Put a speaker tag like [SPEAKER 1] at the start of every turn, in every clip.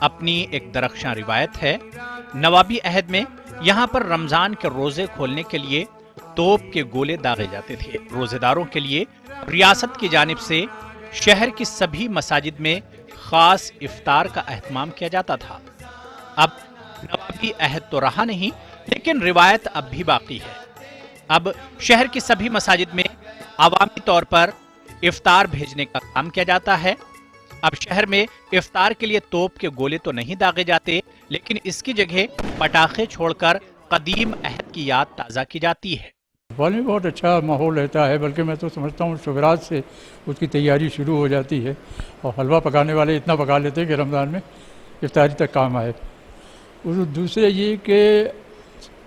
[SPEAKER 1] اپنی ایک درخشاں روایت ہے۔ نوابی عہد میں یہاں پر رمضان کے روزے کھولنے کے لیے توپ کے گولے داغے جاتے تھے۔ روزے داروں کے لیے ریاست کی جانب سے شہر کی سبھی مساجد میں خاص افطار کا اہتمام کیا جاتا تھا۔ اب نوابی عہد تو رہا نہیں، لیکن روایت اب بھی باقی ہے۔ اب شہر کی سبھی مساجد میں عوامی طور پر افطار بھیجنے کا کام کیا جاتا ہے۔ اب شہر میں افطار کے لیے توپ کے گولے تو نہیں داغے جاتے، لیکن اس کی جگہ پٹاخے چھوڑ کر قدیم عہد کی یاد تازہ کی جاتی ہے۔
[SPEAKER 2] بھوپال میں بہت اچھا ماحول رہتا ہے، بلکہ میں تو سمجھتا ہوں شبرات سے اس کی تیاری شروع ہو جاتی ہے، اور حلوہ پکانے والے اتنا پکا لیتے ہیں کہ رمضان میں افطاری تک کام آئے۔ دوسرے یہ کہ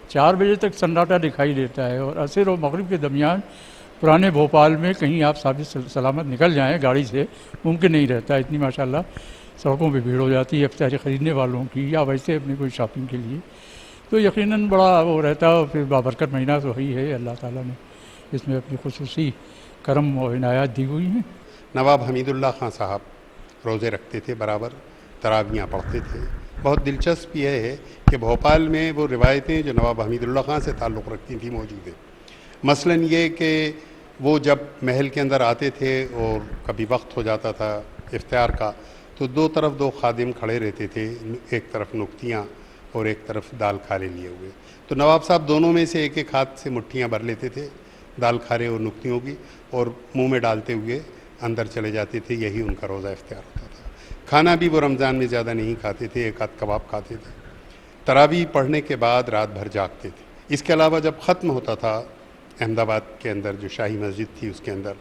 [SPEAKER 2] 4 بجے تک سناٹا دکھائی دیتا ہے، اور عصر اور مغرب کے درمیان پرانے بھوپال میں کہیں آپ ثابت سلامت نکل جائیں گاڑی سے ممکن نہیں رہتا۔ اتنی ماشاءاللہ سڑکوں پہ بھیڑ ہو جاتی ہے افطاری خریدنے والوں کی یا ویسے اپنی کوئی شاپنگ کے لیے، تو یقیناً بڑا وہ رہتا ہے۔ اور پھر بابرکت مہینہ تو وہی ہے، اللہ تعالیٰ نے اس میں اپنی خصوصی کرم و عنایات دی ہوئی ہیں۔
[SPEAKER 3] نواب حمید اللہ خان صاحب روزے رکھتے تھے، برابر تراویحاں پڑھتے تھے۔ بہت دلچسپ یہ ہے کہ بھوپال میں وہ روایتیں جو نواب حمید اللہ خان سے تعلق رکھتی تھیں موجود ہیں۔ مثلاً یہ کہ وہ جب محل کے اندر آتے تھے اور کبھی وقت ہو جاتا تھا افطار کا، تو 2 طرف 2 خادم کھڑے رہتے تھے، ایک طرف نکتیاں اور ایک طرف دال کھارے لیے ہوئے۔ تو نواب صاحب دونوں میں سے ایک ایک ہاتھ سے مٹھیاں بھر لیتے تھے دال کھارے اور نکتیوں کی، اور منہ میں ڈالتے ہوئے اندر چلے جاتے تھے۔ یہی ان کا روزہ افطار ہوتا تھا۔ کھانا بھی وہ رمضان میں زیادہ نہیں کھاتے تھے، 1 آدھ کباب کھاتے تھے۔ تراویح پڑھنے کے بعد رات بھر جاگتے تھے۔ اس کے علاوہ جب ختم ہوتا تھا احمد آباد کے اندر جو شاہی مسجد تھی اس کے اندر،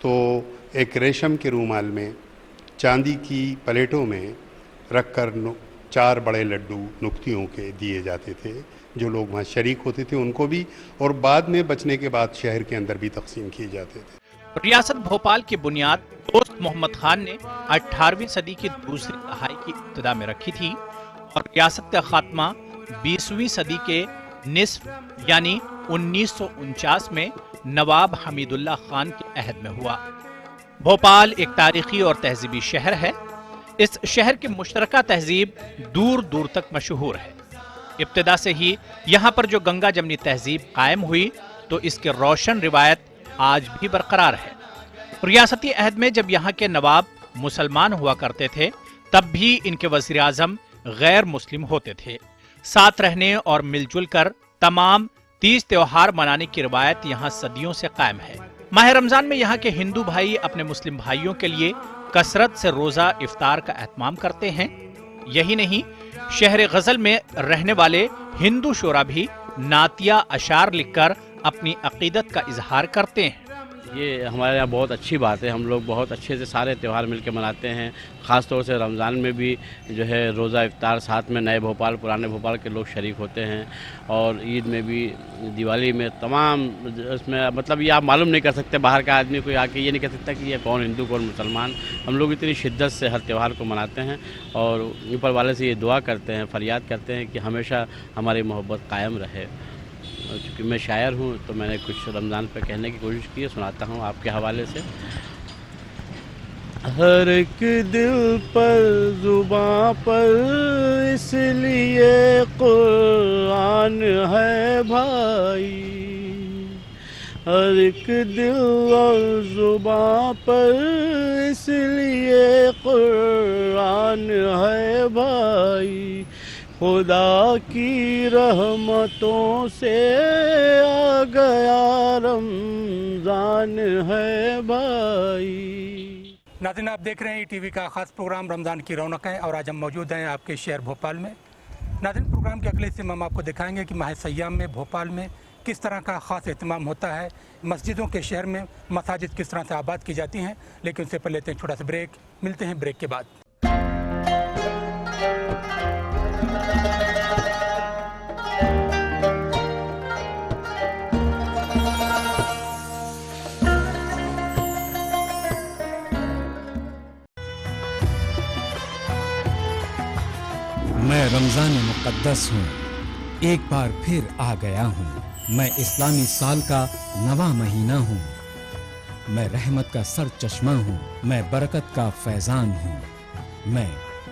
[SPEAKER 3] تو ایک ریشم کے رومال میں چاندی کی پلیٹوں میں رکھ کر 4 بڑے لڈو نکتیوں کے دیے جاتے تھے۔ جو لوگ وہاں شریک ہوتے تھے ان کو بھی، اور بعد میں بچنے کے بعد شہر کے اندر بھی تقسیم کیے جاتے تھے۔
[SPEAKER 1] ریاست بھوپال کی بنیاد دوست محمد خان نے 18ویں صدی کی دوسری دہائی کی ابتدا میں رکھی تھی، اور ریاست کا خاتمہ 20ویں صدی کے نصف یعنی 1949 میں نواب حمید اللہ خان کے عہد میں ہوا۔ بھوپال ایک تاریخی اور تہذیبی شہر ہے۔ اس شہر کی مشترکہ تہذیب دور دور تک مشہور ہے۔ ابتدا سے ہی یہاں پر جو گنگا جمنی تہذیب قائم ہوئی، تو اس کے روشن روایت آج بھی برقرار ہے۔ ریاستی عہد میں جب یہاں کے نواب مسلمان ہوا کرتے تھے، تب بھی ان کے وزیر اعظم غیر مسلم ہوتے تھے۔ ساتھ رہنے اور مل جل کر تمام 30 تیوہار منانے کی روایت یہاں صدیوں سے قائم ہے۔ ماہ رمضان میں یہاں کے ہندو بھائی اپنے مسلم بھائیوں کے لیے کثرت سے روزہ افطار کا اہتمام کرتے ہیں۔ یہی نہیں، شہر غزل میں رہنے والے ہندو شعراء بھی نعتیہ اشعار لکھ کر اپنی عقیدت کا اظہار کرتے ہیں۔
[SPEAKER 4] یہ ہمارے یہاں بہت اچھی بات ہے، ہم لوگ بہت اچھے سے سارے تہوار مل کے مناتے ہیں۔ خاص طور سے رمضان میں بھی جو ہے روزہ افطار ساتھ میں نئے بھوپال پرانے بھوپال کے لوگ شریک ہوتے ہیں، اور عید میں بھی، دیوالی میں، تمام اس میں مطلب یہ آپ معلوم نہیں کر سکتے، باہر کا آدمی کوئی آ کے یہ نہیں کہہ سکتا کہ یہ کون ہندو کون مسلمان۔ ہم لوگ اتنی شدت سے ہر تہوار کو مناتے ہیں، اور اوپر والے سے یہ دعا کرتے ہیں، فریاد کرتے ہیں کہ ہمیشہ ہماری محبت قائم رہے۔ چونکہ میں شاعر ہوں تو میں نے کچھ رمضان پہ کہنے کی کوشش کی ہے، سناتا ہوں آپ کے حوالے سے۔ ہر ایک دل پر زباں پر اس لیے قرآن ہے بھائی، ہر ایک دل اور زباں پر اس لیے قرآن ہے بھائی، خدا کی رحمتوں سے آ گیا رمضان ہے بھائی۔
[SPEAKER 5] ناظرین، آپ دیکھ رہے ہیں ٹی وی کا خاص پروگرام رمضان کی رونقیں، اور آج ہم موجود ہیں آپ کے شہر بھوپال میں۔ ناظرین، پروگرام کے اگلے حصے میں ہم آپ کو دکھائیں گے کہ ماہ سیام میں بھوپال میں کس طرح کا خاص اہتمام ہوتا ہے، مسجدوں کے شہر میں مساجد کس طرح سے آباد کی جاتی ہیں۔ لیکن اس سے پہلے لیتے ہیں چھوٹا سا بریک، ملتے ہیں بریک کے بعد۔
[SPEAKER 6] میں رمضان مقدس ہوں، ایک بار پھر آ گیا ہوں۔ میں اسلامی سال کا نواں مہینہ ہوں، میں رحمت کا سر چشمہ ہوں، میں برکت کا فیضان ہوں، میں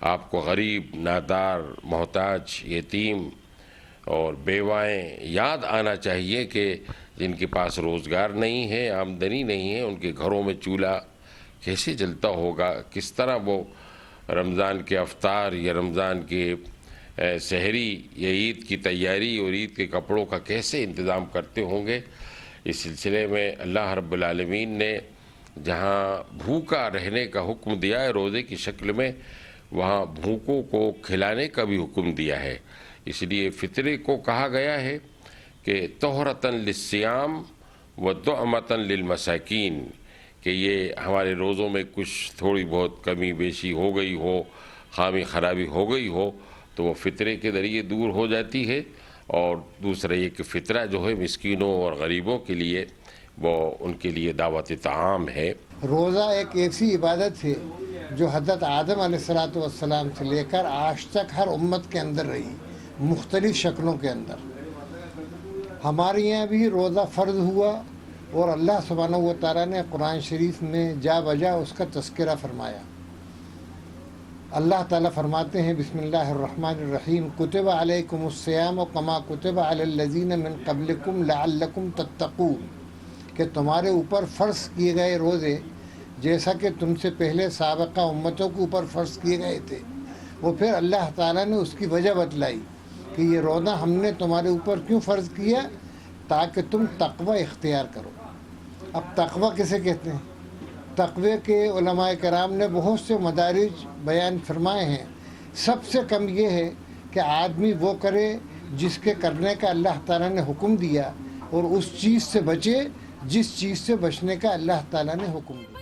[SPEAKER 7] آپ کو غریب، نادار، محتاج، یتیم اور بیوائیں یاد آنا چاہیے کہ جن کے پاس روزگار نہیں ہے، آمدنی نہیں ہے، ان کے گھروں میں چولہا کیسے جلتا ہوگا، کس طرح وہ رمضان کے افطار یا رمضان کے سحری یا عید کی تیاری اور عید کے کپڑوں کا کیسے انتظام کرتے ہوں گے۔ اس سلسلے میں اللہ رب العالمین نے جہاں بھوکا رہنے کا حکم دیا ہے روزے کی شکل میں، وہاں بھوکوں کو کھلانے کا بھی حکم دیا ہے۔ اس لیے فطرے کو کہا گیا ہے کہ طہرۃ للصیام و طعمۃ للمساکین، کہ یہ ہمارے روزوں میں کچھ تھوڑی بہت کمی بیشی ہو گئی ہو، خامی خرابی ہو گئی ہو تو وہ فطرے کے ذریعے دور ہو جاتی ہے، اور دوسرا یہ کہ فطرہ جو ہے مسکینوں اور غریبوں کے لیے وہ ان کے لیے دعوت طعام ہے۔
[SPEAKER 8] روزہ ایک ایسی عبادت ہے جو حضرت آدم علیہ السلام سے لے کر آج تک ہر امت کے اندر رہی، مختلف شکلوں کے اندر۔ ہمارے یہاں بھی روزہ فرض ہوا اور اللہ سبحانہ و تعالیٰ نے قرآن شریف میں جا بجا اس کا تذکرہ فرمایا۔ اللہ تعالیٰ فرماتے ہیں بسم اللہ الرحمن الرحیم کتب علیکم الصیام کما کتب علی الذین من قبلکم لعلکم تتقون، کہ تمہارے اوپر فرض کیے گئے روزے جیسا کہ تم سے پہلے سابقہ امتوں کے اوپر فرض کیے گئے تھے۔ وہ پھر اللہ تعالیٰ نے اس کی وجہ بتلائی کہ یہ روزہ ہم نے تمہارے اوپر کیوں فرض کیا، تاکہ تم تقوی اختیار کرو۔ اب تقوی کسے کہتے ہیں؟ تقوی کے علماء کرام نے بہت سے مدارج بیان فرمائے ہیں۔ سب سے کم یہ ہے کہ آدمی وہ کرے جس کے کرنے کا اللہ تعالیٰ نے حکم دیا، اور اس چیز سے بچے جس چیز سے بچنے کا اللہ تعالیٰ نے حکم دیا۔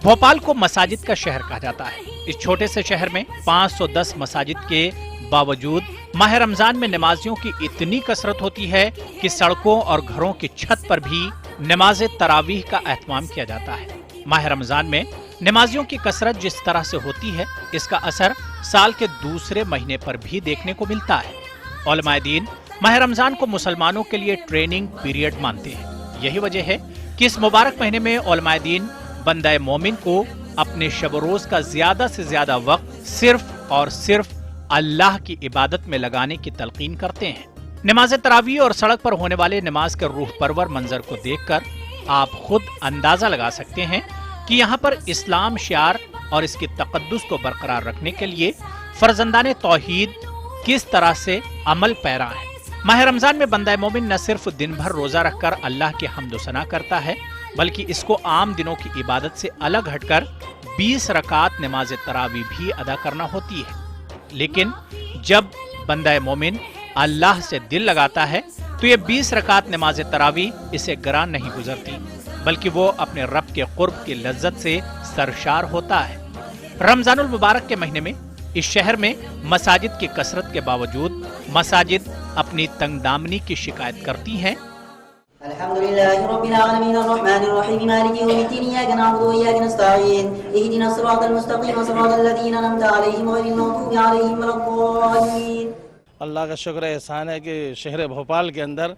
[SPEAKER 1] بھوپال کو مساجد کا شہر کہا جاتا ہے۔ اس چھوٹے سے شہر میں 510 مساجد کے باوجود ماہ رمضان میں نمازیوں کی اتنی کثرت ہوتی ہے کہ سڑکوں اور گھروں کی چھت پر بھی نماز تراویح کا اہتمام کیا جاتا ہے۔ ماہ رمضان میں نمازیوں کی کثرت جس طرح سے ہوتی ہے، اس کا اثر سال کے دوسرے مہینے پر بھی دیکھنے کو ملتا ہے۔ علماء دین ماہ رمضان کو مسلمانوں کے لیے ٹریننگ پیریڈ مانتے ہیں۔ یہی وجہ ہے کہ اس مبارک مہینے میں علماء دین بندہ مومن کو اپنے شب و روز کا زیادہ سے زیادہ وقت صرف اور صرف اللہ کی عبادت میں لگانے کی تلقین کرتے ہیں۔ نماز تراویح اور سڑک پر ہونے والے نماز کے روح پرور منظر کو دیکھ کر آپ خود اندازہ لگا سکتے ہیں کہ یہاں پر اسلام شعار اور اس کی تقدس کو برقرار رکھنے کے لیے فرزندان توحید کس طرح سے عمل پیرا ہے۔ ماہ رمضان میں بندہ مومن نہ صرف دن بھر روزہ رکھ کر اللہ کی حمد و ثنا کرتا ہے، بلکہ اس کو عام دنوں کی عبادت سے الگ ہٹ کر 20 رکعت نماز تراویح بھی ادا کرنا ہوتی ہے۔ لیکن جب بندہ مومن اللہ سے دل لگاتا ہے تو یہ 20 رکعت نماز تراویح اسے گران نہیں گزرتی، بلکہ وہ اپنے رب کے قرب کی لذت سے سرشار ہوتا ہے۔ رمضان المبارک کے مہینے میں اس شہر میں مساجد کی کثرت کے باوجود مساجد اپنی تنگ دامنی کی شکایت کرتی ہیں۔
[SPEAKER 9] الحمدللہ رب العالمین الرحمن الرحیم مالک یوم الدین ایاک نعبد و ایاک نستعین اهدنا الصراط المستقیم صراط الذین انعمت علیہم غیر المغضوب علیہم ولا الضالین۔
[SPEAKER 10] اللہ کا شکر احسان ہے کہ شہر بھوپال کے اندر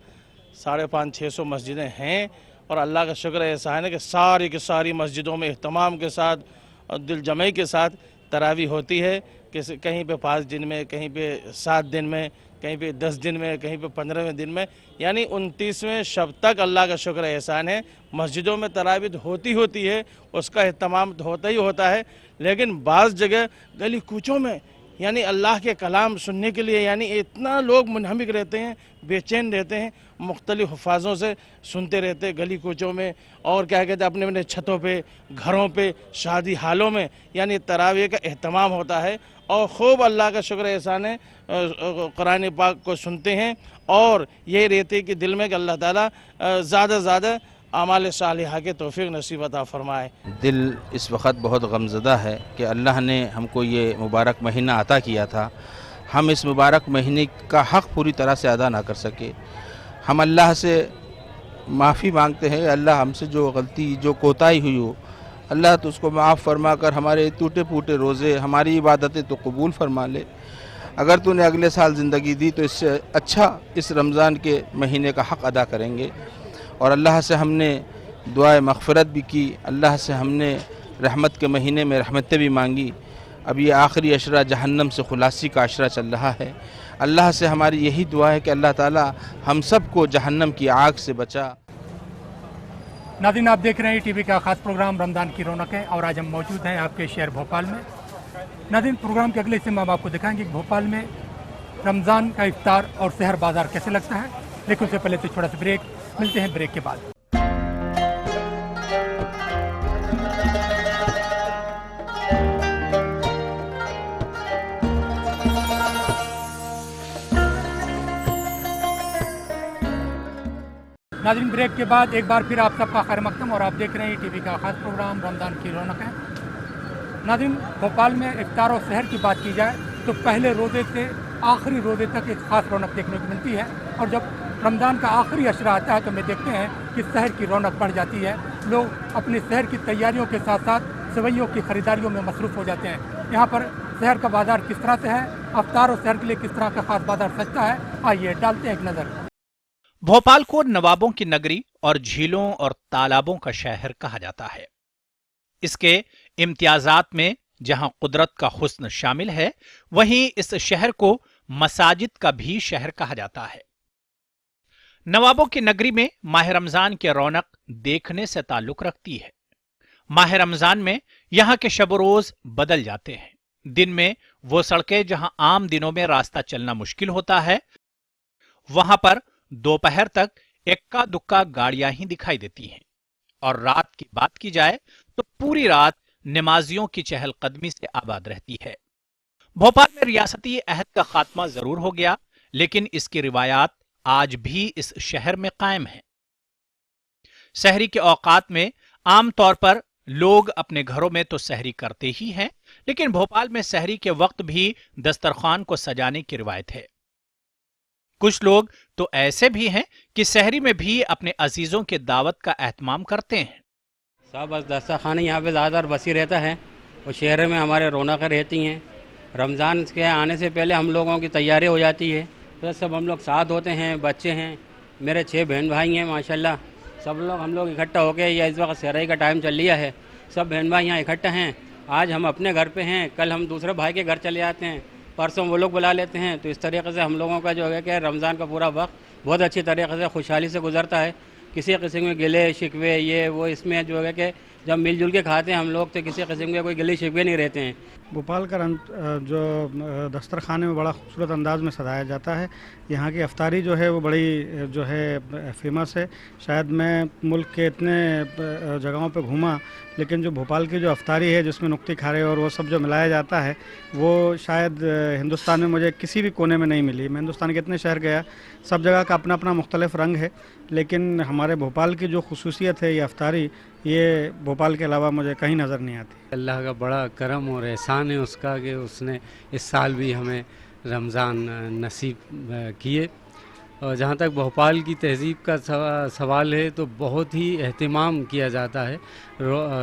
[SPEAKER 10] 550-600 مسجدیں ہیں، اور اللہ کا شکر احسان ہے کہ ساری کی ساری مسجدوں میں اہتمام کے ساتھ اور دل جمعی کے ساتھ تراویح ہوتی ہے، کہ کہیں پہ 5 دن میں، کہیں پہ 7 دن میں، کہیں پہ 10 دن میں، کہیں پہ 15ویں دن میں، یعنی 29ویں شب تک اللہ کا شکر احسان ہے مسجدوں میں تراویح ہوتی ہے، اس کا اہتمام ہوتا ہی ہوتا ہے۔ لیکن بعض جگہ گلی کوچوں میں یعنی اللہ کے کلام سننے کے لیے یعنی اتنا لوگ منہمک رہتے ہیں، بے چین رہتے ہیں، مختلف حفاظوں سے سنتے رہتے ہیں گلی کوچوں میں، اور کیا کہتے ہیں اپنے اپنے چھتوں پہ، گھروں پہ، شادی حالوں میں یعنی تراویح کا اہتمام ہوتا ہے، اور خوب اللہ کا شکر احسان ہے قرآن پاک کو سنتے ہیں، اور یہ رہتے کہ دل میں کہ اللہ تعالیٰ زیادہ زیادہ اعمال صالحہ کے توفیق نصیب عطا فرمائے۔
[SPEAKER 11] دل اس وقت بہت غمزدہ ہے کہ اللہ نے ہم کو یہ مبارک مہینہ عطا کیا تھا، ہم اس مبارک مہینے کا حق پوری طرح سے ادا نہ کر سکے۔ ہم اللہ سے معافی مانگتے ہیں، اللہ ہم سے جو غلطی، جو کوتاہی ہوئی ہو، اللہ تو اس کو معاف فرما کر ہمارے ٹوٹے پھوٹے روزے، ہماری عبادتیں تو قبول فرما لے۔ اگر تو نے اگلے سال زندگی دی تو اس سے اچھا اس رمضان کے مہینے کا حق ادا کریں گے، اور اللہ سے ہم نے دعائے مغفرت بھی کی، اللہ سے ہم نے رحمت کے مہینے میں رحمتیں بھی مانگی۔ اب یہ آخری عشرہ جہنم سے خلاصی کا عشرہ چل رہا ہے. اللہ سے ہماری یہی دعا ہے کہ اللہ تعالی ہم سب کو جہنم کی آگ سے بچا.
[SPEAKER 5] ناظرین، آپ دیکھ رہے ہیں ٹی وی کا خاص پروگرام رمضان کی رونق ہے، اور آج ہم موجود ہیں آپ کے شہر بھوپال میں. ناظرین، پروگرام کے اگلے حصے میں ہم آپ کو دکھائیں گے کہ بھوپال میں رمضان کا افطار اور سحر بازار کیسے لگتا ہے، لیکن اس سے پہلے تو چھوٹا سا بریک. ملتے ہیں بریک کے بعد. ناظرین، بریک کے بعد ایک بار پھر آپ سب کا خیر مقدم، اور آپ دیکھ رہے ہیں ٹی وی کا خاص پروگرام رمضان کی رونق ہے. ناظرین، بھوپال میں افطار و سحر کی بات کی جائے تو پہلے روزے سے آخری روزے تک ایک خاص رونق دیکھنے کو ملتی ہے، اور جب رمضان کا آخری عشرہ آتا ہے تو ہمیں دیکھتے ہیں کہ سحر کی رونق بڑھ جاتی ہے. لوگ اپنے سحر کی تیاریوں کے ساتھ ساتھ سوئیوں کی خریداریوں میں مصروف ہو جاتے ہیں. یہاں پر سحر کا بازار کس طرح سے ہے، افطار و سحر کے لیے کس طرح کا خاص بازار سجتا ہے، آئیے ڈالتے ہیں ایک نظر.
[SPEAKER 1] بھوپال کو نوابوں کی نگری اور جھیلوں اور تالابوں کا شہر کہا جاتا ہے. اس کے امتیازات میں جہاں قدرت کا حسن شامل ہے، وہیں اس شہر کو مساجد کا بھی شہر کہا جاتا ہے. نوابوں کی نگری میں ماہ رمضان کی رونق دیکھنے سے تعلق رکھتی ہے. ماہ رمضان میں یہاں کے شب و روز بدل جاتے ہیں. دن میں وہ سڑکیں جہاں عام دنوں میں راستہ چلنا مشکل ہوتا ہے، وہاں پر دوپہر تک اکا دکا گاڑیاں ہی دکھائی دیتی ہیں. اور رات کی بات کی جائے تو پوری رات نمازیوں کی چہل قدمی سے آباد رہتی ہے. بھوپال میں ریاستی عہد کا خاتمہ ضرور ہو گیا، لیکن اس کی روایات آج بھی اس شہر میں قائم ہیں. سحری کے اوقات میں عام طور پر لوگ اپنے گھروں میں تو سحری کرتے ہی ہیں، لیکن بھوپال میں سحری کے وقت بھی دسترخوان کو سجانے کی روایت ہے. کچھ لوگ تو ایسے بھی ہیں کہ سحری میں بھی اپنے عزیزوں کے دعوت کا اہتمام کرتے ہیں.
[SPEAKER 12] صاحب بس دسترخوان یہاں پہ زیادہ تر وسیع رہتا ہے، اور شہر میں ہمارے رونقیں رہتی ہیں. رمضان کے آنے سے پہلے ہم لوگوں کی تیاری ہو جاتی ہے، پھر سب ہم لوگ ساتھ ہوتے ہیں. بچے ہیں میرے 6 بہن بھائی ہیں ماشاءاللہ. سب لوگ ہم لوگ اکٹھا ہو کے، یا اس وقت سحری کا ٹائم چل لیا ہے، سب بہن بھائی یہاں اکٹھا ہیں. آج ہم اپنے گھر پہ ہیں، کل ہم دوسرے بھائی کے گھر چلے جاتے ہیں، پرسوں وہ لوگ بلا لیتے ہیں. تو اس طریقے سے ہم لوگوں کا جو ہے کہ رمضان کا پورا وقت بہت اچھی طریقے سے خوشحالی سے گزرتا ہے. کسی قسم کے گلے شکوے یہ وہ اس میں جو ہے کہ جب مل جل کے کھاتے ہیں ہم لوگ تو کسی قسم کے کوئی گلے شکوے نہیں رہتے ہیں.
[SPEAKER 13] بھوپال کا جو دسترخوانے میں بڑا خوبصورت انداز میں سجایا جاتا ہے. یہاں کی افطاری جو ہے وہ بڑی جو ہے فیمس ہے. شاید میں ملک کے اتنے جگہوں پہ گھوما، لیکن جو بھوپال کی جو افطاری ہے جس میں نقطی کھارے اور وہ سب جو ملایا جاتا ہے، وہ شاید ہندوستان میں مجھے کسی بھی کونے میں نہیں ملی. میں ہندوستان کے اتنے شہر گیا، سب جگہ کا اپنا اپنا مختلف رنگ ہے، لیکن ہمارے بھوپال کی جو خصوصیت ہے یہ افطاری، یہ بھوپال کے علاوہ مجھے کہیں نظر نہیں آتی.
[SPEAKER 12] اللہ کا بڑا کرم اور احسان ہے اس کا کہ اس نے اس سال بھی ہمیں رمضان نصیب کیے. اور جہاں تک بھوپال کی تہذیب کا سوال ہے تو بہت ہی اہتمام کیا جاتا ہے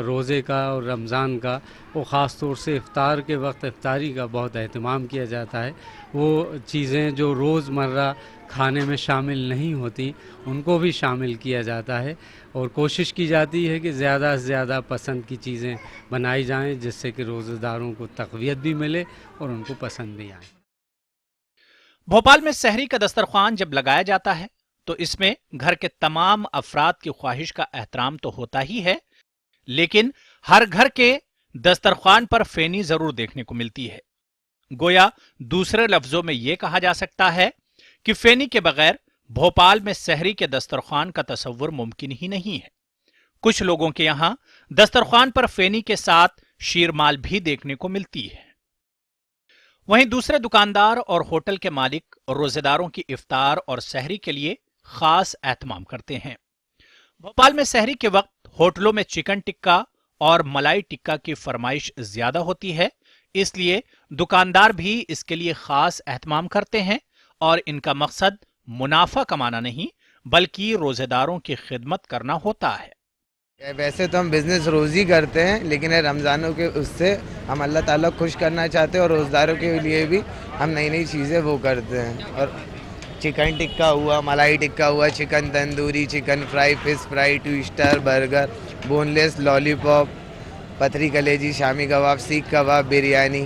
[SPEAKER 12] روزے کا اور رمضان کا. وہ خاص طور سے افطار کے وقت افطاری کا بہت اہتمام کیا جاتا ہے. وہ چیزیں جو روز مرہ کھانے میں شامل نہیں ہوتی ان کو بھی شامل کیا جاتا ہے، اور کوشش کی جاتی ہے کہ زیادہ سے زیادہ پسند کی چیزیں بنائی جائیں جس سے کہ روزہ داروں کو تقویت بھی ملے اور ان کو پسند بھی آئے.
[SPEAKER 1] بھوپال میں سحری کا دسترخوان جب لگایا جاتا ہے تو اس میں گھر کے تمام افراد کی خواہش کا احترام تو ہوتا ہی ہے، لیکن ہر گھر کے دسترخوان پر فینی ضرور دیکھنے کو ملتی ہے. گویا دوسرے لفظوں میں یہ کہا جا سکتا ہے کہ فینی کے بغیر بھوپال میں سحری کے دسترخوان کا تصور ممکن ہی نہیں ہے. کچھ لوگوں کے یہاں دسترخوان پر فینی کے ساتھ شیرمال بھی دیکھنے کو ملتی ہے. وہیں دوسرے دکاندار اور ہوٹل کے مالک روزے داروں کی افطار اور سحری کے لیے خاص اہتمام کرتے ہیں. بھوپال میں سحری کے وقت ہوٹلوں میں چکن ٹکا اور ملائی ٹکا کی فرمائش زیادہ ہوتی ہے، اس لیے دکاندار بھی اس کے لیے خاص اہتمام کرتے ہیں، اور ان کا مقصد منافع کمانا نہیں بلکہ روزے داروں کی خدمت کرنا ہوتا ہے.
[SPEAKER 14] ویسے تو ہم بزنس روز ہی کرتے ہیں، لیکن رمضانوں کے اس سے ہم اللہ تعالیٰ خوش کرنا چاہتے ہیں، اور روزداروں کے لیے بھی ہم نئی نئی چیزیں وہ کرتے ہیں. اور چکن ٹکا ہوا، ملائی ٹکا ہوا، chicken tandoori, chicken fry, fish fry, toaster, burger, boneless, lollipop, پتھری کلیجی، شامی کباب، سیخ کباب، بریانی،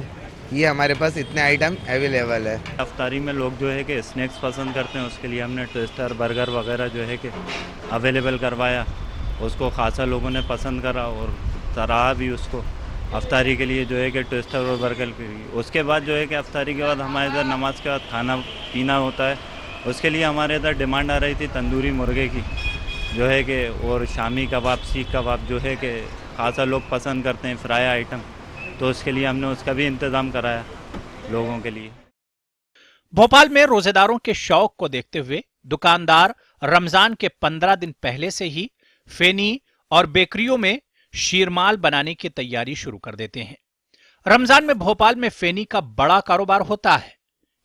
[SPEAKER 14] یہ ہمارے پاس اتنے آئٹم اویلیبل ہے۔
[SPEAKER 15] افطاری میں لوگ جو ہے کہ اسنیکس پسند کرتے ہیں، اس کے لیے ہم نے ٹوسٹر، برگر وغیرہ جو ہے کہ اویلیبل کروایا، اس کو خاصا لوگوں نے پسند کرا اور سراہا بھی اس کو افطاری کے لیے جو ہے کہ ٹوسٹر اور برگر کے لیے۔ اس کے بعد جو ہے کہ افطاری کے بعد ہمارے ادھر نماز کے بعد کھانا پینا ہوتا ہے، اس کے لیے ہمارے ادھر ڈیمانڈ آ رہی تھی تندوری مرغے کی جو ہے کہ، اور شامی کباب، سیخ کباب جو ہے کہ خاصا لوگ پسند کرتے ہیں، فرائی آئٹم، تو اس کے لیے ہم نے اس کا بھی انتظام کرایا لوگوں کے لیے۔
[SPEAKER 1] بھوپال میں روزے داروں کے شوق کو دیکھتے ہوئے دکاندار رمضان کے 15 دن پہلے سے ہی فینی اور بیکریوں میں شیرمال بنانے کی تیاری شروع کر دیتے ہیں۔ رمضان میں بھوپال میں فینی کا بڑا کاروبار ہوتا ہے۔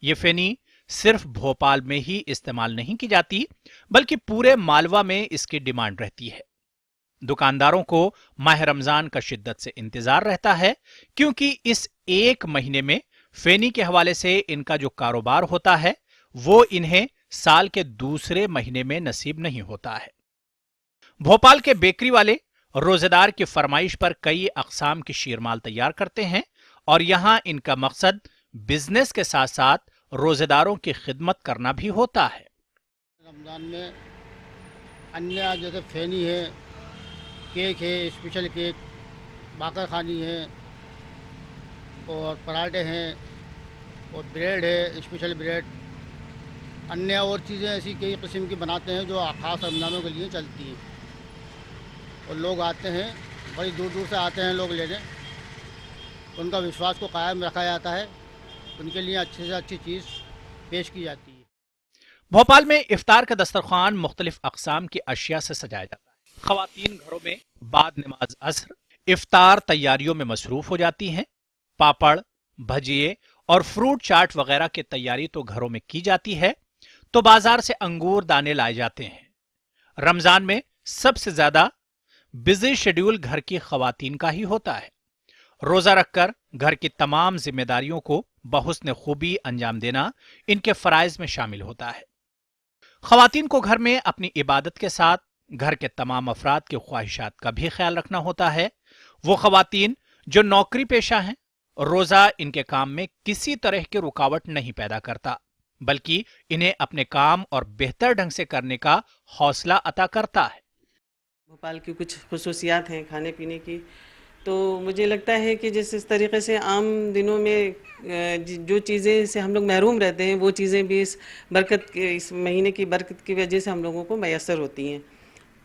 [SPEAKER 1] یہ فینی صرف بھوپال میں ہی استعمال نہیں کی جاتی بلکہ پورے مالوا میں اس کی ڈیمانڈ رہتی ہے۔ دکانداروں کو ماہ رمضان کا شدت سے انتظار رہتا ہے کیونکہ اس ایک مہینے میں فینی کے حوالے سے ان کا جو کاروبار ہوتا ہے وہ انہیں سال کے دوسرے مہینے میں نصیب نہیں ہوتا ہے۔ بھوپال کے بیکری والے روزے دار کی فرمائش پر کئی اقسام کی شیرمال تیار کرتے ہیں اور یہاں ان کا مقصد بزنس کے ساتھ ساتھ روزے داروں کی خدمت کرنا بھی ہوتا ہے۔
[SPEAKER 16] رمضان میں انیا جیسے فینی ہے، کیک ہے، اسپیشل کیک، باقر خانی ہے، اور پراٹھے ہیں، اور بریڈ ہے، اسپیشل بریڈ، انیا اور چیزیں ایسی کئی قسم کی بناتے ہیں جو خاص رمضانوں کے لیے چلتی ہیں، اور لوگ آتے ہیں، بڑی دور دور سے آتے ہیں لوگ لینے، ان کا وشواس کو قائم رکھا جاتا ہے، ان کے لیے اچھے سے اچھی چیز پیش کی جاتی ہے۔
[SPEAKER 1] بھوپال میں افطار کا دسترخوان مختلف اقسام کی اشیاء سے سجایا جاتا ہے۔ خواتین گھروں میں بعد نماز عصر افطار تیاریوں میں مصروف ہو جاتی ہیں۔ پاپڑ، بھجیے اور فروٹ چاٹ وغیرہ کی تیاری تو گھروں میں کی جاتی ہے تو بازار سے انگور دانے لائے جاتے ہیں۔ رمضان میں سب سے زیادہ بزی شیڈیول گھر کی خواتین کا ہی ہوتا ہے۔ روزہ رکھ کر گھر کی تمام ذمہ داریوں کو بحسن خوبی انجام دینا ان کے فرائض میں شامل ہوتا ہے۔ خواتین کو گھر میں اپنی عبادت کے ساتھ گھر کے تمام افراد کی خواہشات کا بھی خیال رکھنا ہوتا ہے۔ وہ خواتین جو نوکری پیشہ ہیں، روزہ ان کے کام میں کسی طرح کی رکاوٹ نہیں پیدا کرتا بلکہ انہیں اپنے کام اور بہتر ڈھنگ سے کرنے کا حوصلہ عطا کرتا ہے۔
[SPEAKER 17] بھوپال کی کچھ خصوصیات ہیں کھانے پینے کی، تو مجھے لگتا ہے کہ جس اس طریقے سے عام دنوں میں جو چیزیں سے ہم لوگ محروم رہتے ہیں وہ چیزیں بھی اس برکت کے، اس مہینے کی برکت کی وجہ سے ہم لوگوں کو میسر ہوتی ہیں۔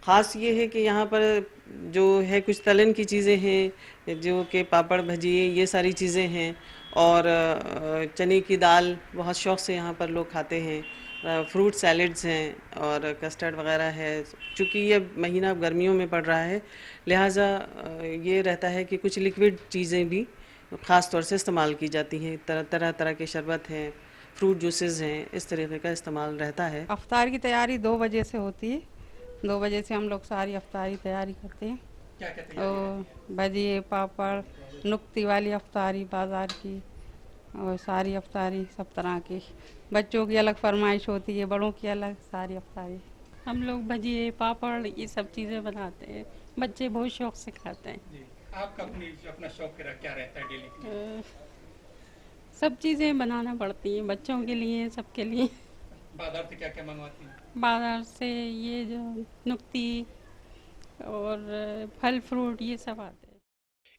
[SPEAKER 17] خاص یہ ہے کہ یہاں پر جو ہے کچھ تلن کی چیزیں ہیں جو کہ پاپڑ، بھجیے، یہ ساری چیزیں ہیں، اور چنے کی دال بہت شوق سے یہاں پر لوگ کھاتے ہیں، فروٹ سیلڈز ہیں اور کسٹرڈ وغیرہ ہے۔ چونکہ یہ مہینہ گرمیوں میں پڑ رہا ہے لہٰذا یہ رہتا ہے کہ کچھ لیکوڈ چیزیں بھی خاص طور سے استعمال کی جاتی ہیں، طرح طرح کے شربت ہیں، فروٹ جوسز ہیں، اس طریقے کا استعمال رہتا ہے۔
[SPEAKER 18] افطار کی تیاری 2 بجے سے ہوتی ہے، 2 بجے سے ہم لوگ ساری افطاری تیاری کرتے ہیں۔
[SPEAKER 5] کیا کیا تیاری؟
[SPEAKER 18] اور بھجیے، پاپڑ، نکتی والی افطاری بازار کی، اور ساری افطاری سب طرح کی، بچوں کی الگ فرمائش ہوتی ہے، بڑوں کی الگ، ساری افطاری۔
[SPEAKER 19] ہم لوگ بھجیے، پاپڑ، یہ سب چیزیں بناتے ہیں، بچے بہت شوق سے کھاتے ہیں۔
[SPEAKER 5] آپ کا اپنا شوق کیا رہتا ہے ڈیلی؟
[SPEAKER 19] سب چیزیں بنانا پڑتی ہیں بچوں کے لیے، سب کے لیے۔
[SPEAKER 5] بازار سے کیا کیا منگواتی ہیں؟
[SPEAKER 19] بازار سے یہ جو نکتی اور پھل فروٹ یہ سب آتے ہیں۔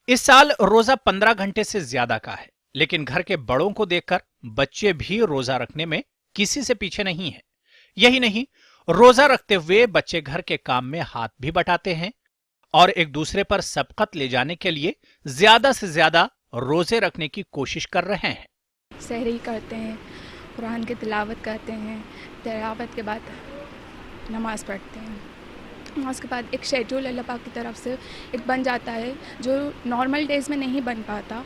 [SPEAKER 1] اس سال روزہ 15 گھنٹے سے زیادہ کا ہے، لیکن گھر کے بڑوں کو دیکھ کر بچے بھی روزہ رکھنے میں کسی سے پیچھے نہیں ہیں۔ یہی نہیں، روزہ رکھتے ہوئے بچے گھر کے کام میں ہاتھ بھی بٹاتے ہیں اور ایک دوسرے پر سبقت لے جانے کے لیے زیادہ سے زیادہ روزے رکھنے کی کوشش کر رہے ہیں۔
[SPEAKER 20] سحری کرتے ہیں، قرآن کی تلاوت کرتے ہیں، تلاوت کے بعد نماز پڑھتے ہیں، نماز کے بعد ایک شیڈول اللہ پاک کی طرف سے ایک بن جاتا ہے جو نارمل ڈیز میں نہیں بن پاتا،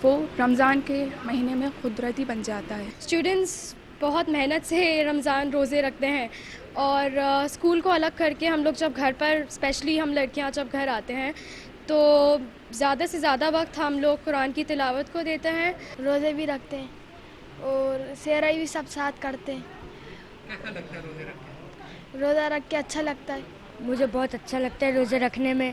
[SPEAKER 20] وہ رمضان کے مہینے میں قدرتی بن جاتا ہے۔
[SPEAKER 21] اسٹوڈنٹس بہت محنت سے رمضان روزے رکھتے ہیں، اور اسکول کو الگ کر کے ہم لوگ جب گھر پر، اسپیشلی ہم لڑکیاں جب گھر آتے ہیں تو زیادہ سے زیادہ وقت ہم لوگ قرآن کی تلاوت کو دیتے ہیں،
[SPEAKER 22] روزے بھی رکھتے ہیں اور سحری بھی سب ساتھ کرتے ہیں۔
[SPEAKER 5] کیسا لگتا ہے روزے رکھ کے؟
[SPEAKER 22] روزہ رکھ کے اچھا لگتا ہے۔
[SPEAKER 23] مجھے بہت اچھا لگتا ہے روزے رکھنے میں،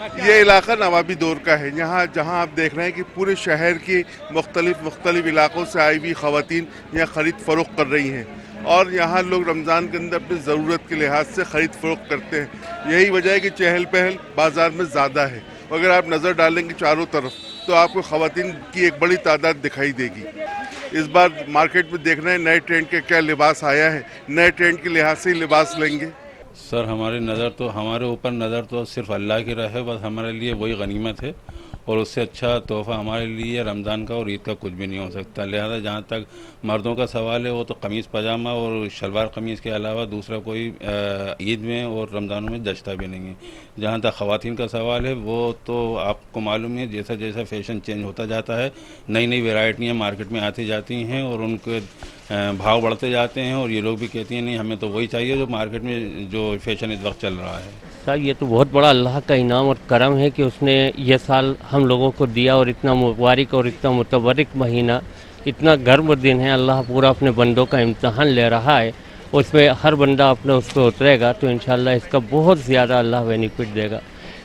[SPEAKER 3] یہ علاقہ نوابی دور کا ہے. یہاں جہاں آپ دیکھ رہے ہیں کہ پورے شہر کی مختلف علاقوں سے آئی ہوئی خواتین یہاں خرید فروخت کر رہی ہیں اور یہاں لوگ رمضان کے اندر اپنی ضرورت کے لحاظ سے خرید فروخت کرتے ہیں. یہی وجہ ہے کہ چہل پہل بازار میں زیادہ ہے. اگر آپ نظر ڈالیں گے چاروں طرف تو آپ کو خواتین کی ایک بڑی تعداد دکھائی دے گی. اس بار مارکیٹ میں دیکھ رہے ہیں نئے ٹرینڈ کے کیا لباس آیا ہے, نئے ٹرینڈ کے لحاظ سے ہی لباس لیں گے.
[SPEAKER 11] سر ہمارے اوپر نظر تو صرف اللہ کی رہے, بس ہمارے لیے وہی غنیمت ہے اور اس سے اچھا تحفہ ہمارے لیے رمضان کا اور عید کا کچھ بھی نہیں ہو سکتا. لہذا جہاں تک مردوں کا سوال ہے وہ تو قمیص پاجامہ اور شلوار قمیص کے علاوہ دوسرا کوئی عید میں اور رمضانوں میں جچتا بھی نہیں ہے. جہاں تک خواتین کا سوال ہے وہ تو آپ کو معلوم ہے جیسا جیسا فیشن چینج ہوتا جاتا ہے نئی نئی ویرائٹیاں مارکیٹ میں آتی جاتی ہیں اور ان کے بھاؤ بڑھتے جاتے ہیں اور یہ لوگ بھی کہتی ہیں نہیں ہمیں تو وہی چاہیے جو مارکیٹ میں جو فیشن اس وقت چل رہا ہے.
[SPEAKER 4] سر یہ تو بہت بڑا اللہ کا انعام اور کرم ہے کہ اس نے یہ سال ہم لوگوں کو دیا اور اتنا مبارک اور اتنا متبرک مہینہ, اتنا گرم دن ہے. اللہ پورا اپنے بندوں کا امتحان لے رہا ہے, اس میں ہر بندہ اپنے اس پہ اترے گا تو انشاءاللہ اس کا بہت زیادہ اللہ بینیفٹ دے گا.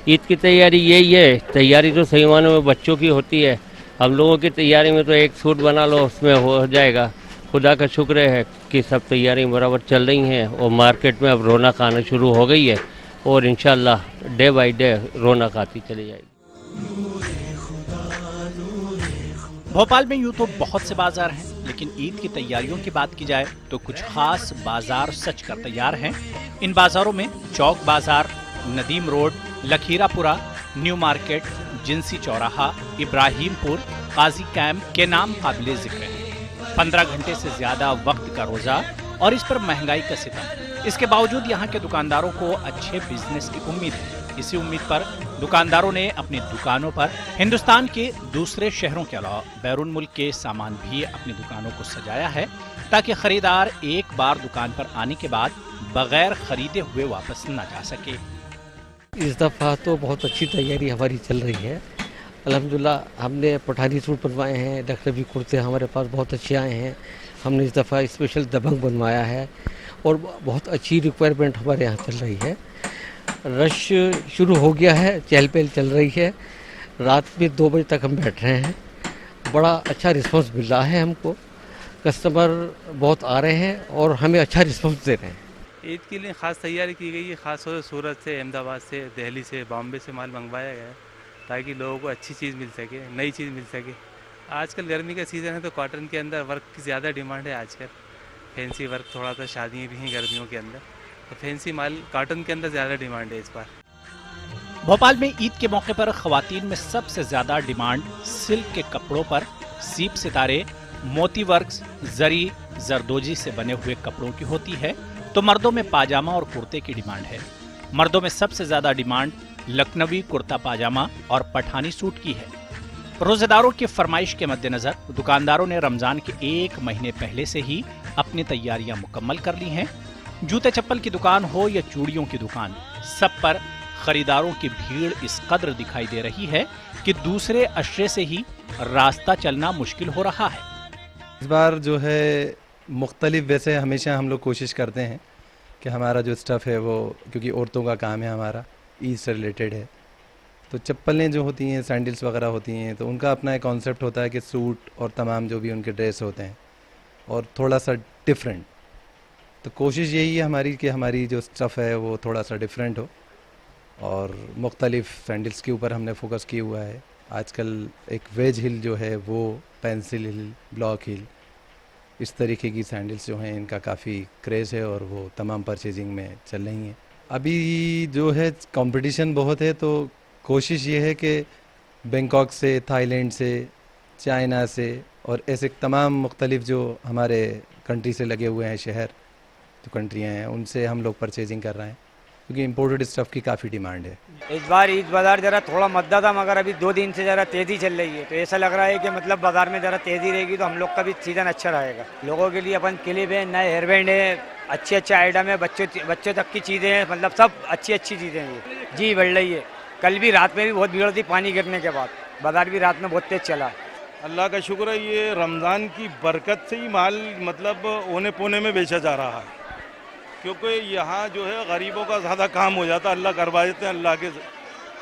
[SPEAKER 4] عید کی تیاری یہی ہے, تیاری تو صحیح معنوں میں بچوں کی ہوتی ہے. ہم لوگوں کی تیاری میں تو ایک سوٹ بنا لو اس میں ہو جائے گا. خدا کا شکر ہے کہ سب تیاری برابر چل رہی ہیں اور مارکیٹ میں اب رونق آنا شروع ہو گئی ہے اور انشاءاللہ ڈے بائی ڈے رونق آتی چلی جائے گی.
[SPEAKER 1] بھوپال میں یوں تو بہت سے بازار ہیں لیکن عید کی تیاریوں کی بات کی جائے تو کچھ خاص بازار سچ کر تیار ہیں. ان بازاروں میں چوک بازار, ندیم روڈ, لکھیرا پورا, نیو مارکیٹ, جنسی چوراہا, ابراہیم پور, قاضی کیمپ کے نام قابل ذکر ہیں. 15 گھنٹے سے زیادہ وقت کا روزہ اور اس پر مہنگائی کا ستم. اس کے باوجود یہاں کے دکانداروں کو اچھے بزنس کی امید ہے. اسی امید پر دکانداروں نے اپنی دکانوں پر ہندوستان کے دوسرے شہروں کے علاوہ بیرون ملک کے سامان بھی اپنی دکانوں کو سجایا ہے تاکہ خریدار ایک بار دکان پر آنے کے بعد بغیر خریدے ہوئے واپس نہ جا سکے.
[SPEAKER 24] اس دفعہ تو بہت اچھی تیاری ہماری چل رہی ہے. الحمدللہ ہم نے پٹھانی سوٹ بنوائے ہیں, لکھنوی کرتے ہمارے پاس بہت اچھے آئے ہیں. ہم نے اس دفعہ اسپیشل دبنگ بنوایا ہے اور بہت اچھی ریکوائرمنٹ ہمارے یہاں چل رہی ہے. رش شروع ہو گیا ہے, چہل پہل چل رہی ہے. رات میں 2 بجے تک ہم بیٹھ رہے ہیں. بڑا اچھا رسپانس مل رہا ہے ہم کو. کسٹمر بہت آ رہے ہیں اور ہمیں اچھا رسپانس دے رہے ہیں.
[SPEAKER 25] عید کے لیے خاص تیاری کی گئی ہے. خاص طور سے سورت سے, احمد آباد سے, دہلی سے, بامبے سے مال منگوایا گیا ہے تاکہ لوگوں کو اچھی چیز مل سکے, نئی چیز مل سکے. آج کل گرمی کا سیزن ہے تو کاٹن کے اندر ورک کی زیادہ ڈیمانڈ ہے. آج کل فینسی ورک, تھوڑا سا شادیاں بھی ہیں گرمیوں کے اندر تو فینسی مال کاٹن کے اندر زیادہ ڈیمانڈ ہے اس بار.
[SPEAKER 1] بھوپال میں عید کے موقع پر خواتین میں سب سے زیادہ ڈیمانڈ سلک کے کپڑوں پر سیپ ستارے, موتی ورکس, زری, زردوجی سے بنے ہوئے کپڑوں کی ہوتی ہے تو مردوں میں پاجامہ اور کرتے کی ڈیمانڈ ہے. مردوں میں سب سے زیادہ ڈیمانڈ لکھنوی کرتا پاجامہ اور پٹھانی سوٹ کی ہے. روزہ داروں کی فرمائش کے مد نظر دکانداروں نے رمضان کے 1 مہینے پہلے سے ہی اپنی تیاریاں مکمل کر لی ہیں. جوتے چپل کی دکان ہو یا چوڑیوں کی دکان, سب پر خریداروں کی بھیڑ اس قدر دکھائی دے رہی ہے کہ دوسرے اشرے سے ہی راستہ چلنا مشکل ہو رہا ہے.
[SPEAKER 7] اس بار جو ہے مختلف, ویسے ہمیشہ ہم لوگ کوشش کرتے ہیں کہ ہمارا جو اسٹف ہے وہ, کیونکہ عورتوں کا کام ہے ہمارا, عید سے ریلیٹڈ ہے, تو چپلیں جو ہوتی ہیں, سینڈلس وغیرہ ہوتی ہیں, تو ان کا اپنا ایک کانسیپٹ ہوتا ہے کہ سوٹ اور تمام جو بھی ان کے ڈریس ہوتے ہیں اور تھوڑا سا ڈفرینٹ. تو کوشش یہی ہے ہماری کہ ہماری جو اسٹف ہے وہ تھوڑا سا ڈفرینٹ ہو اور مختلف سینڈلس کے اوپر ہم نے فوکس کیا ہوا ہے. آج کل ایک ویج ہل جو ہے وہ, پینسل ہل, بلاک ہل, اس طریقے کی سینڈلس جو ہیں ان کا کافی کریز ہے اور وہ تمام پرچیزنگ میں چل رہی ہیں. ابھی جو ہے کمپٹیشن بہت ہے تو کوشش یہ ہے کہ بینکاک سے, تھائی لینڈ سے, چائنا سے اور ایسے تمام مختلف جو ہمارے کنٹری سے لگے ہوئے ہیں شہر, جو کنٹریاں ہیں, ان سے ہم لوگ پرچیزنگ کر رہے ہیں کیونکہ امپورٹڈ اسٹف کی کافی ڈیمانڈ ہے.
[SPEAKER 8] اس بار عید بازار ذرا تھوڑا مدہ تھا مگر ابھی 2 دن سے ذرا تیزی چل رہی ہے تو ایسا لگ رہا ہے کہ مطلب بازار میں ذرا تیزی رہے گی تو ہم لوگ کا بھی سیزن اچھا رہے گا. لوگوں کے لیے اپن کلپ ہے, نئے ہیئر بینڈ ہے, اچھے آئٹم ہے, بچوں تک کی چیزیں ہیں, مطلب سب اچھی چیزیں ہیں. جی بڑھ رہی ہے. کل بھی رات میں بھی بہت بھیڑ تھی پانی گرنے کے بعد, بازار بھی رات میں بہت تیز چلا.
[SPEAKER 10] اللہ کا شکر ہے یہ رمضان کی برکت سے ہی مال مطلب اونے پونے میں بیچا جا رہا ہے کیونکہ یہاں جو ہے غریبوں کا زیادہ کام ہو جاتا, اللہ کروا دیتے ہیں اللہ کے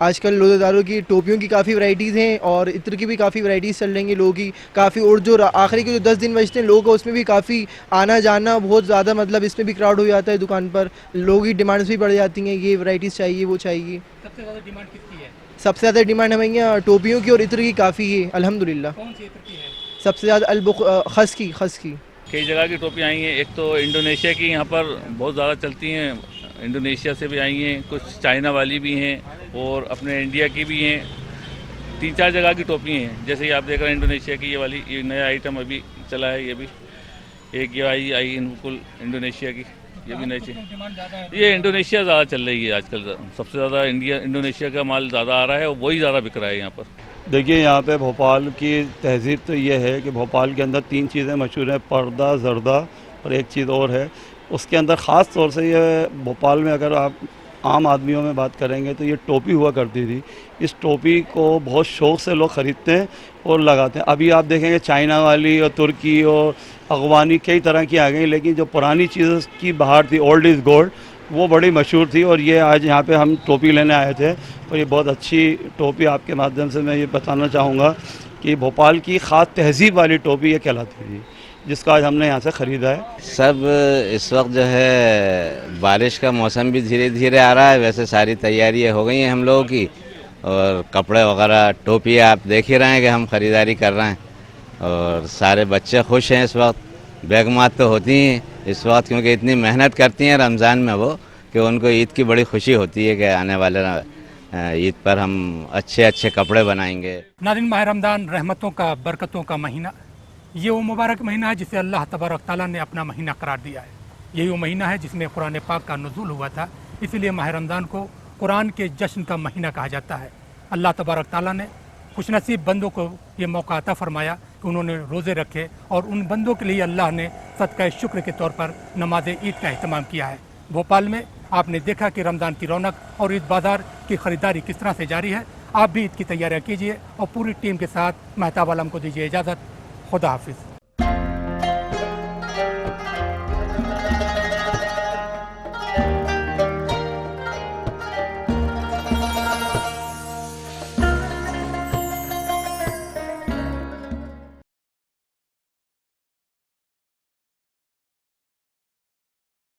[SPEAKER 6] آج کل روزہ داروں کی ٹوپیوں کی کافی ورائٹیز ہیں اور عطر کی بھی کافی ورائٹیز چل رہی ہیں لوگوں کی کافی. اور جو آخری کے جو 10 دن بچتے ہیں لوگوں کا اس میں بھی کافی آنا جانا بہت زیادہ, مطلب اس میں بھی کراؤڈ ہو جاتا ہے دکان پر. لوگوں کی ڈیمانڈس بھی بڑھ جاتی ہیں, یہ ورائٹیز چاہیے وہ چاہیے.
[SPEAKER 5] سب سے زیادہ ڈیمانڈ کس کی ہے؟
[SPEAKER 6] سب سے زیادہ ڈیمانڈ ہمیں یہاں ٹوپیوں کی اور عطر کی کافی ہے الحمدللہ.
[SPEAKER 5] کون سی عطر کی ہے؟
[SPEAKER 6] سب سے زیادہ خس کی.
[SPEAKER 26] کئی جگہ کی ٹوپیاں آئی ہیں. ایک تو انڈونیشیا کی یہاں پر بہت زیادہ چلتی ہیں, انڈونیشیا سے بھی آئی ہیں, کچھ چائنا والی بھی ہیں اور اپنے انڈیا کی بھی ہیں. 3-4 جگہ کی ٹوپی ہیں. جیسے کہ آپ دیکھ رہے ہیں انڈونیشیا کی یہ والی, یہ نیا آئٹم ابھی چلا ہے. یہ بھی ایک یہ آئی بالکل انڈونیشیا کی, یہ بھی نئی چیز. یہ انڈونیشیا زیادہ چل رہی ہے آج کل. سب سے زیادہ انڈونیشیا کا مال زیادہ آ رہا ہے اور وہی زیادہ بک رہا ہے یہاں پر.
[SPEAKER 27] دیکھیے یہاں پہ بھوپال کی تہذیب تو یہ ہے کہ بھوپال کے اندر 3 چیزیں مشہور ہیں, پردہ, زردہ اور ایک چیز اور ہے. اس کے اندر خاص طور سے یہ بھوپال میں اگر آپ عام آدمیوں میں بات کریں گے تو یہ ٹوپی ہوا کرتی تھی. اس ٹوپی کو بہت شوق سے لوگ خریدتے ہیں اور لگاتے ہیں. ابھی آپ دیکھیں گے چائنا والی اور ترکی اور افغانی کئی طرح کی آ گئی, لیکن جو پرانی چیزوں کی بہار تھی, اولڈ از گولڈ, وہ بڑی مشہور تھی. اور یہ آج یہاں پہ ہم ٹوپی لینے آئے تھے اور یہ بہت اچھی ٹوپی آپ کے مادھیم سے میں یہ بتانا چاہوں گا کہ بھوپال کی خاص تہذیب والی ٹوپی یہ کہلاتی تھی, جس کا آج ہم نے یہاں سے خریدا ہے.
[SPEAKER 28] سب اس وقت جو ہے بارش کا موسم بھی دھیرے دھیرے آ رہا ہے, ویسے ساری تیاریاں ہو گئی ہیں ہم لوگوں کی. اور کپڑے وغیرہ ٹوپی آپ دیکھ ہی رہے ہیں کہ ہم خریداری کر رہے ہیں. اور سارے بچے خوش ہیں اس وقت. بیگمات تو ہوتی ہیں اس وقت کیونکہ اتنی محنت کرتی ہیں رمضان میں وہ, کہ ان کو عید کی بڑی خوشی ہوتی ہے کہ آنے والے عید پر ہم اچھے اچھے کپڑے بنائیں گے.
[SPEAKER 5] ناظرین, ماہ رمضان رحمتوں کا, برکتوں کا مہینہ, یہ وہ مبارک مہینہ ہے جسے اللہ تبارک تعالیٰ نے اپنا مہینہ قرار دیا ہے. یہی وہ مہینہ ہے جس میں قرآن پاک کا نزول ہوا تھا, اسی لیے ماہ رمضان کو قرآن کے جشن کا مہینہ کہا جاتا ہے. اللہ تبارک تعالیٰ نے خوش نصیب بندوں کو یہ موقع عطا فرمایا کہ انہوں نے روزے رکھے, اور ان بندوں کے لیے اللہ نے صدقہ شکر کے طور پر نماز عید کا اہتمام کیا ہے. بھوپال میں آپ نے دیکھا کہ رمضان کی رونق اور عید بازار کی خریداری کس طرح سے جاری ہے. آپ بھی عید کی تیاریاں کیجیے اور پوری ٹیم کے ساتھ مہتاب عالم کو دیجیے اجازت. خدا حافظ.